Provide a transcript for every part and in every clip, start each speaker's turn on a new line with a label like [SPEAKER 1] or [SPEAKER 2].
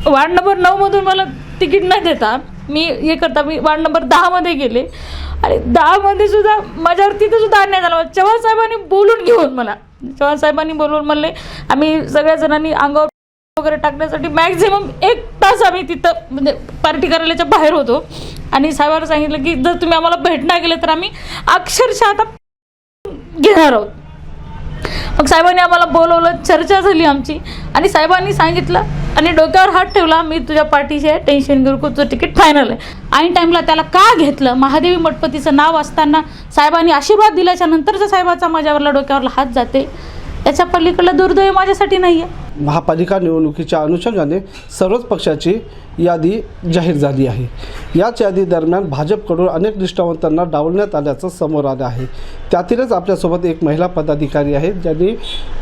[SPEAKER 1] Ward number 9 मधून मला ticket न देता मी हे करता मी वार्ड नंबर 10 मध्ये गेले आणि 10 मध्ये सुद्धा माझ्यावर तिथे सुद्धा अन्याय झाला. चव्हाण साहेबांनी बोलून घेऊन मला चव्हाण साहेबांनी बोलून म्हणले आम्ही सगळ्या जणांनी अंगावर वगैरे टाकण्यासाठी मॅक्झिमम 1 तास आम्ही तिथं म्हणजे पार्टी कार्यालयाच्या बाहेर होतो आणि साहेबांना सांगितलं की जर तुम्ही आम्हाला भेटणार गेले तर आम्ही अक्षरशः आता घेणार आहोत. मग साहेबांनी आम्हाला बोलवलं, चर्चा झाली आमची आणि साहेबांनी सांगितलं आणि डोक्यावर हात ठेवला, मी तुझ्या पाठीशी आहे, टेन्शन घेऊ नको, तुझं तिकीट फायनल आहे. ऐन टाईमला त्याला का घेतलं, महादेवी मठपतीचं नाव असताना साहेबांनी आशीर्वाद दिल्याच्या नंतरचा साहेबाचा माझ्यावरला डोक्यावरला हात जाते, याच्या पलीकडलं दुर्दैव माझ्यासाठी नाही आहे.
[SPEAKER 2] महापालिका निवडणुकीच्या अनुषंगाने सर्वच पक्षाची यादी जाहीर झाली आहे. याच यादी दरम्यान भाजपकडून अनेक निष्ठावंतांना डावलण्यात आल्याचं समोर आलं आहे. त्यातीलच आपल्यासोबत एक महिला पदाधिकारी आहेत ज्यांनी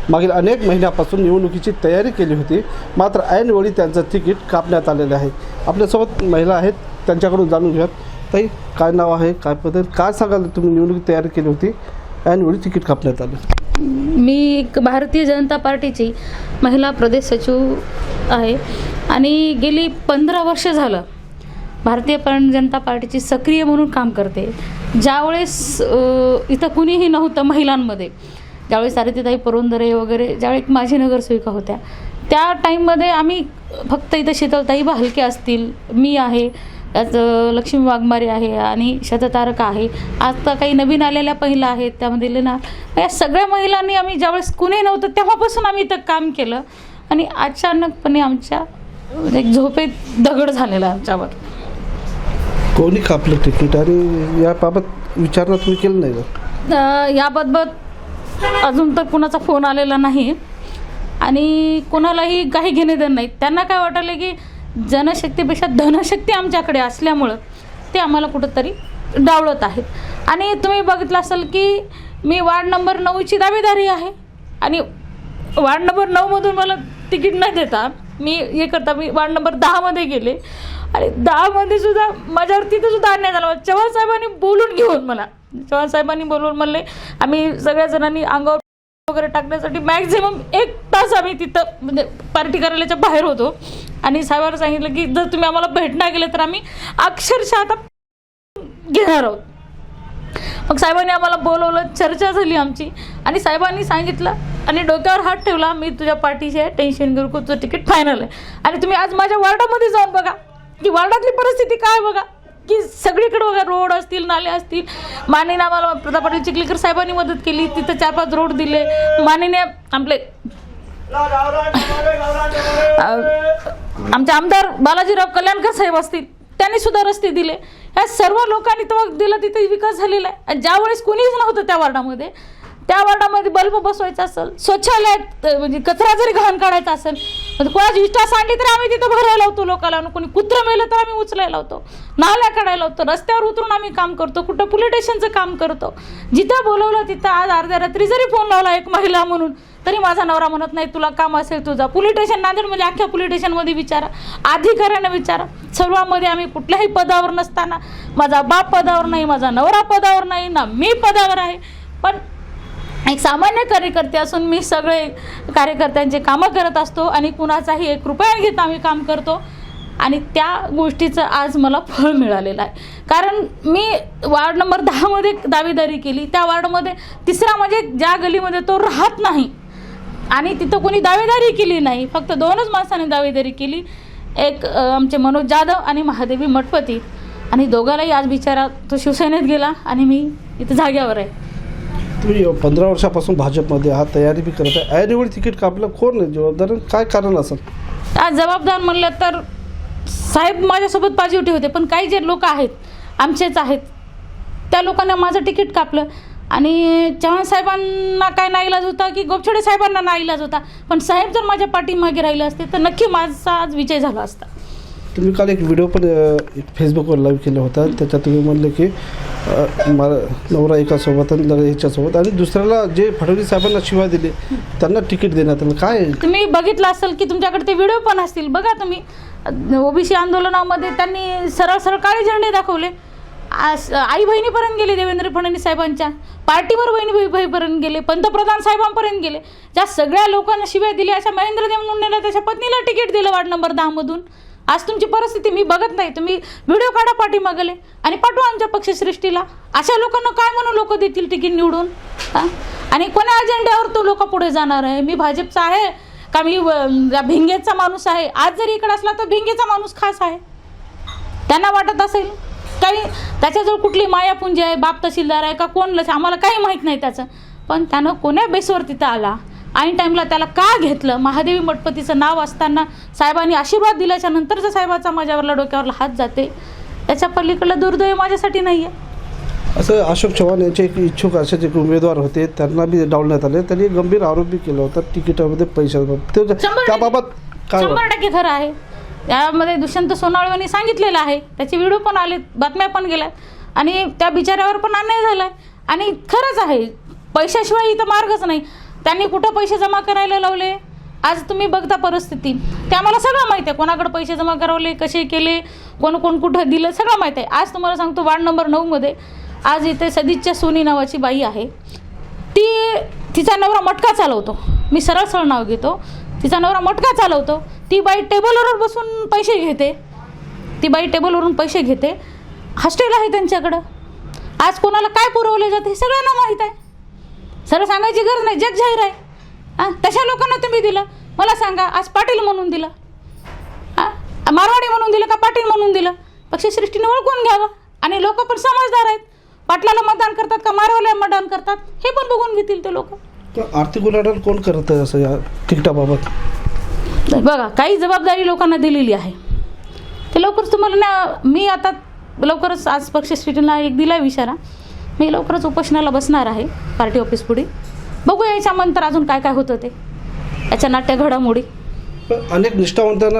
[SPEAKER 2] मागील अनेक महिन्यापासून निवडणुकीची तयारी केली होती, मात्र ऐनवेळी त्यांचं तिकीट कापण्यात आलेलं आहे. आपल्यासोबत महिला आहेत, त्यांच्याकडून जाणून घेऊयात. ताई, काय नाव आहे, काय पद्धत, काय सांगाल, तुम्ही निवडणुकीची तयारी केली होती, ऐनवेळी तिकीट कापण्यात आलं?
[SPEAKER 1] मी एक भारतीय जनता पार्टीची महिला प्रदेश सचिव आहे आणि गेली 15 वर्ष झालं भारतीय जनता पार्टीची सक्रिय म्हणून काम करते. ज्यावेळेस इथं कुणीही नव्हतं महिलांमध्ये, ज्यावेळेस सारिताई पुरंदरे वगैरे ज्यावेळी माझी नगरसेविका होत्या, त्या टाईममध्ये आम्ही फक्त इथं शीतलताई भालके असतील, मी आहे, त्यात लक्ष्मी वाघमारे आहे आणि शततारका आहे, आता काही नवीन आलेल्या महिला आहेत त्यामध्ये लेना, या सगळ्या महिलांनी आम्ही ज्यावेळेस कुणी नव्हतं तेव्हापासून आम्ही इथं काम केलं आणि अचानकपणे आमच्या एक झोपेत दगड झालेला आमच्यावर.
[SPEAKER 2] कोणी कापलं तिकीट आणि याबाबत विचारणा तुम्ही केलं नाही का?
[SPEAKER 1] याबाबत अजून तर कुणाचा फोन आलेला नाही आणि कोणालाही काही घेणे देणं नाही. त्यांना काय वाटलं की जनशक्तीपेक्षा धनशक्ती आमच्याकडे असल्यामुळं ते आम्हाला कुठंतरी डावलत आहेत. आणि तुम्ही बघितलं असाल की मी वार्ड नंबर 9ची दावेदारी आहे आणि वार्ड नंबर 9 मधून मला तिकीट न देता मी हे करता मी वार्ड नंबर 10 मध्ये गेले आणि 10 मध्ये सुद्धा माझ्यावर तिथे सुद्धा अन्याय झाला. चव्हाण साहेबांनी बोलून घेऊन मला चव्हाण साहेबांनी बोलून म्हणले आम्ही सगळ्या जणांनी अंगावर वगैरे टाकण्यासाठी मॅक्झिमम 1 तास आम्ही तिथं म्हणजे पार्टी कार्यालयाच्या बाहेर होतो आणि साहेबांना सांगितलं की जर तुम्ही आम्हाला भेटणार गेले तर आम्ही अक्षरशः आता घेणार आहोत. मग साहेबांनी आम्हाला बोलवलं, चर्चा झाली आमची आणि साहेबांनी सांगितलं आणि डोक्यावर हात ठेवला, मी तुझ्या पाठीशी आहे, टेन्शन घेऊ नको, तुझं तिकीट फायनल आहे. आणि तुम्ही आज माझ्या वार्डामध्ये जाऊन बघा की वार्डातली परिस्थिती काय बघा की सगळीकडे बघा, रोड असतील, नाले असतील. माननीय आम्हाला प्रताप पाटील चिखलीकर साहेबांनी मदत केली, तिथं 4-5 रोड दिले. माननीय आपले आमचे आमदार बालाजीराव कल्याणकर साहेब असतील, त्यांनी सुद्धा रस्ते दिले. ह्या सर्व लोकांनी तो दिला, तिथे विकास झालेला आहे. आणि ज्यावेळेस कुणीच नव्हतं त्या वार्डामध्ये बल्ब बसवायचा असेल, शौचालयात म्हणजे कचरा जरी घाण काढायचा असेल, कोणाची इष्टा सांडली तर आम्ही तिथं भरायला होतो लोकांना, कोणी कुत्रं मेलं तर आम्ही उचलायला होतो, नाल्या काढायला होतो, रस्त्यावर उतरून आम्ही काम करतो, कुठं पोलीस स्टेशनचं काम करतो. जिथं बोलवलं तिथं आज अर्ध्या रात्री जरी फोन लावला एक महिला म्हणून तरी माझा नवरा म्हणत नाही तुला काम असेल तुझा. पोलीस स्टेशन नांदेडमध्ये अख्ख्या पोलीस स्टेशनमध्ये विचारा, अधिकाऱ्यांना विचारा. सर्वांमध्ये आम्ही कुठल्याही पदावर नसताना, माझा बाप पदावर नाही, माझा नवरा पदावर नाही, ना मी पदावर आहे, पण एक सामान्य कार्यकर्ते असून मी सगळे कार्यकर्त्यांचे कामं करत असतो आणि कुणाचाही 1 रुपया घेता आम्ही काम करतो आणि त्या गोष्टीचं आज मला फळ मिळालेलं आहे. कारण मी वार्ड नंबर 10 मध्ये दावेदारी केली, त्या वार्डमध्ये तिसरा म्हणजे ज्या गलीमध्ये तो राहत नाही आणि तिथं कोणी दावेदारी केली नाही, फक्त 2च माणसांनी दावेदारी केली, एक आमचे मनोज जाधव आणि महादेवी मठपती, आणि दोघांनाही आज बिचारा तो शिवसेनेत गेला आणि मी इथं जाग्यावर आहे.
[SPEAKER 2] तुम्ही 15 वर्षापासून भाजपमध्ये आहात, तयारी बी करत आहे, ऐनवेळी तिकीट कापलं, कोण नाही जबाबदार, काय कारण असेल?
[SPEAKER 1] आज जबाबदार म्हणलं तर साहेब माझ्यासोबत पॉझिटिव्ह होते, पण काही जे लोक आहेत आमचेच आहेत त्या लोकांना माझं तिकीट कापलं आणि चव्हाण साहेबांना काय नाईलाज होता की गोपछडे साहेबांना नाईलाज होता, पण साहेब जर माझ्या पाठीमागे राहिले असते तर नक्की माझा आज विजय झाला असता.
[SPEAKER 2] तुम्ही काल एक व्हिडिओ पण फेसबुकवर लाईव्ह केला होता, त्याच्यात तुम्ही म्हणले की मला नवरा एकासोबत आणि ह्याच्यासोबत आणि दुसऱ्याला जे फडणवीस साहेबांना शिवाय दिले त्यांना तिकीट देण्यात आलं. काय
[SPEAKER 1] तुम्ही बघितलं असेल की तुमच्याकडे ते व्हिडिओ पण असतील, बघा तुम्ही. ओबीसी आंदोलनामध्ये त्यांनी सरळ सरळ काळे झेंडे दाखवले आई बहिणीपर्यंत गेले, देवेंद्र फडणवीस साहेबांच्या पार्टीवर बहिणीपर्यंत गेले, पंतप्रधान साहेबांपर्यंत गेले. ज्या सगळ्या लोकांना शिव्या दिल्या अशा महेंद्र देवमुंडेला त्याच्या पत्नीला तिकीट दिलं वार्ड नंबर 10 मधून. आज तुमची परिस्थिती मी बघत नाही. तुम्ही व्हिडिओ काढा पाठीमागले आणि पाठवा आमच्या पक्षश्रेष्ठीला. अशा लोकांना काय म्हणून लोक देतील तिकीट निवडून? आणि कोणा अजेंड्यावर तो लोक पुढे जाणार आहे? मी भाजपचा आहे का मी भिंगेचा माणूस आहे? आज जरी इकडे असला तर भिंगेचा माणूस खास आहे. त्यांना वाटत असेल काही त्याच्याजवळ कुठली मायापुंजी आहे, बाप तहसीलदार आहे का कोण, आम्हाला काही माहीत नाही त्याचं. पण त्यानं कोण्या बेसवर तिथं आला, ऐन टाईमला त्याला का घेतलं? महादेवी मठपतीचं नाव असताना साहेबांनी आशीर्वाद दिल्याच्या नंतरचा साहेबाचा माझ्यावरला डोक्यावरला हात जाते. त्याच्या पलीकडलं दुर्दैव माझ्यासाठी नाही आहे.
[SPEAKER 2] असं अशोक चव्हाण यांचे एक इच्छुक असे जे उमेदवार होते त्यांना बी डावलण्यात आले. त्यांनी गंभीर आरोप बी केला होता तिकिटामध्ये पैसे त्याबाबत काय?
[SPEAKER 1] 100% खरं आहे. त्यामध्ये दुष्यंत सोनावळेंनी सांगितलेलं आहे, त्याचे व्हिडिओ पण आले, बातम्या पण गेल्यात आणि त्या बिचाऱ्यावर पण अन्याय झाला आहे. आणि खरंच आहे, पैशाशिवाय इथं मार्गच नाही. त्यांनी कुठं पैसे जमा करायला लावले आज तुम्ही बघता परिस्थिती, ते आम्हाला सगळं माहीत आहे. कोणाकडे पैसे जमा करवले, कसे केले, कोण कोण कुठं दिलं, सगळं माहीत आहे. आज तुम्हाला सांगतो वार्ड नंबर 9 मध्ये आज इथे सदिच्छा सोनी नावाची बाई आहे. तिचा नवरा मटका चालवतो. मी सरळ नाव घेतो. तिचा नवरा मटका चालवतो. ती बाई टेबलवर बसून पैसे घेते. हॉस्टेल आहे त्यांच्याकडं. आज कोणाला काय पुरवले जाते हे सगळ्यांना माहीत आहे. सरळ सांगायची गरज नाही, जग जाहीर आहे. तशा लोकांना तुम्ही दिलं. मला सांगा, आज पाटील म्हणून दिलं, मारवाडी म्हणून दिलं का पाटील म्हणून दिलं? पक्षश्रेष्ठीने ओळखून घ्यावं. आणि लोक पण समजदार आहेत. पाटलाला मतदान करतात का मारवाला मतदान करतात हे पण बघून घेतील ते लोक.
[SPEAKER 2] आर्थिक उलाढाल कोण करत आहे असं या तिकिटाबाबत?
[SPEAKER 1] बघा, काही जबाबदारी लोकांना दिलेली आहे. ते लवकरच तुम्हाला मी आता लवकरच आज पक्षश्रेष्ठीला एक दिला इशारा. मी लवकरच उपोषणाला बसणार आहे पार्टी ऑफिस पुढे. बघूया याच्यानंतर अजून काय काय होतं ते, याच्या नाट्य घडामोडी.
[SPEAKER 2] अनेक निष्ठावंतांना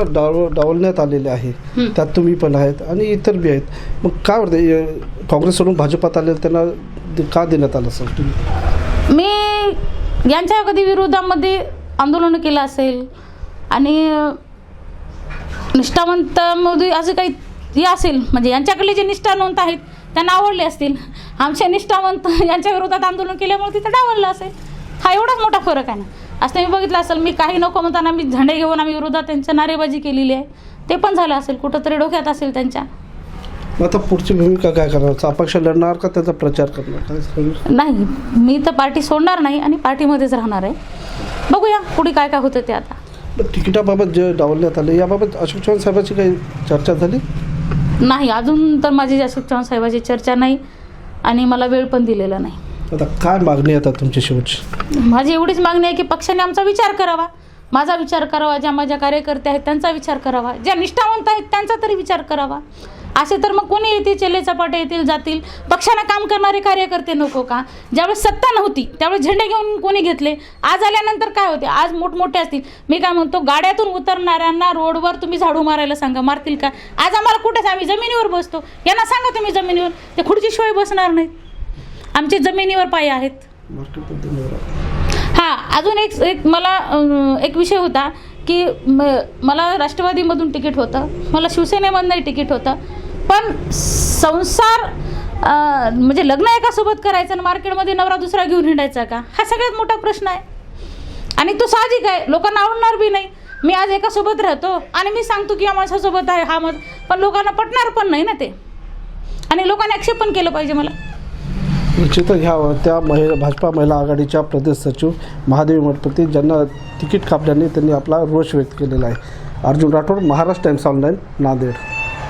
[SPEAKER 2] डावलण्यात आलेले आहे, त्यात तुम्ही पण आहेत आणि इतर बी आहेत. मग काय वाटतं, काँग्रेस सोडून भाजपात आले त्यांना का देण्यात आलं असेल? तुम्ही
[SPEAKER 1] मी यांच्या कधी विरोधामध्ये आंदोलन केलं असेल आणि निष्ठावंतामध्ये असं काही हे असेल, म्हणजे यांच्याकडले जे निष्ठावंत आहेत त्यांना आवडले असतील. आमचे निष्ठावंत यांच्या विरोधात आंदोलन केल्यामुळे तिथं डावललं असेल. हा एवढाच मोठा फरक आहे ना. आज तुम्ही बघितलं असेल, मी काही नको म्हणताना मी झेंडे घेऊन आम्ही विरोधात त्यांच्या नारेबाजी केलेली आहे. ते पण झालं असेल, कुठंतरी डोक्यात असेल त्यांच्या.
[SPEAKER 2] आता पुढची भूमिका काय करणार? अपक्ष लढणार का त्याचा प्रचार करणार?
[SPEAKER 1] नाही, मी तर पार्टी सोडणार नाही आणि पार्टीमध्येच राहणार आहे. बघूया पुढे काय काय होतं ते. आता
[SPEAKER 2] तिकिटाबाबत जे डावलण्यात आले याबाबत अशोक चव्हाण साहेबांची काही चर्चा झाली
[SPEAKER 1] नाही? अजून तर माझी अशोक चव्हाण साहेबांची चर्चा नाही आणि मला वेळ पण दिलेला नाही.
[SPEAKER 2] आता काय मागणी आहे तुमची शेवटची?
[SPEAKER 1] माझी एवढीच मागणी आहे की पक्षाने आमचा विचार करावा, माझा विचार करावा, ज्या माझ्या कार्यकर्ते आहेत त्यांचा विचार करावा, ज्या निष्ठावंत आहेत त्यांचा तरी विचार करावा. असे तर मग कोणी येतील, चेले चपाटे येतील जातील. पक्षाला काम करणारे कार्यकर्ते नको का? ज्यावेळेस सत्ता नव्हती त्यावेळेस झेंडे घेऊन कोणी घेतले? आज आल्यानंतर काय होते? आज मोठमोठे असतील. मी काय म्हणतो, गाड्यातून उतरणाऱ्यांना रोडवर तुम्ही झाडू मारायला सांगा, मारतील का? आज आम्हाला कुठेच, आम्ही जमिनीवर बसतो. यांना सांगा तुम्ही जमिनीवर, ते खुर्चीशिवाय बसणार नाहीत. आमचे जमिनीवर पाय आहेत. हां, अजून एक मला एक विषय होता की मला राष्ट्रवादीमधून तिकीट होतं, मला शिवसेनेमधनंही तिकीट होतं. पण संसार म्हणजे लग्न एकासोबत करायचं आणि मार्केटमध्ये नवरा दुसरा घेऊन हिंडायचा का? हा सगळ्यात मोठा प्रश्न आहे. आणि तो साहजिक आहे, लोकांना आवडणार बी नाही. मी आज एकासोबत राहतो आणि मी सांगतो की माझ्यासोबत आहे हा मत, पण लोकांना पटणार पण नाही ना ते. आणि लोकांनी ॲक्सेप्ट पण केलं पाहिजे मला.
[SPEAKER 2] निश्चितच त्या भाजपा महिला आघाडीच्या प्रदेश सचिव महादेवी मठपती ज्यांना तिकीट कापल्याने त्यांनी आपला रोष व्यक्त केलेला आहे. Arjun Rathod, Maharashtra Times online, Nanded.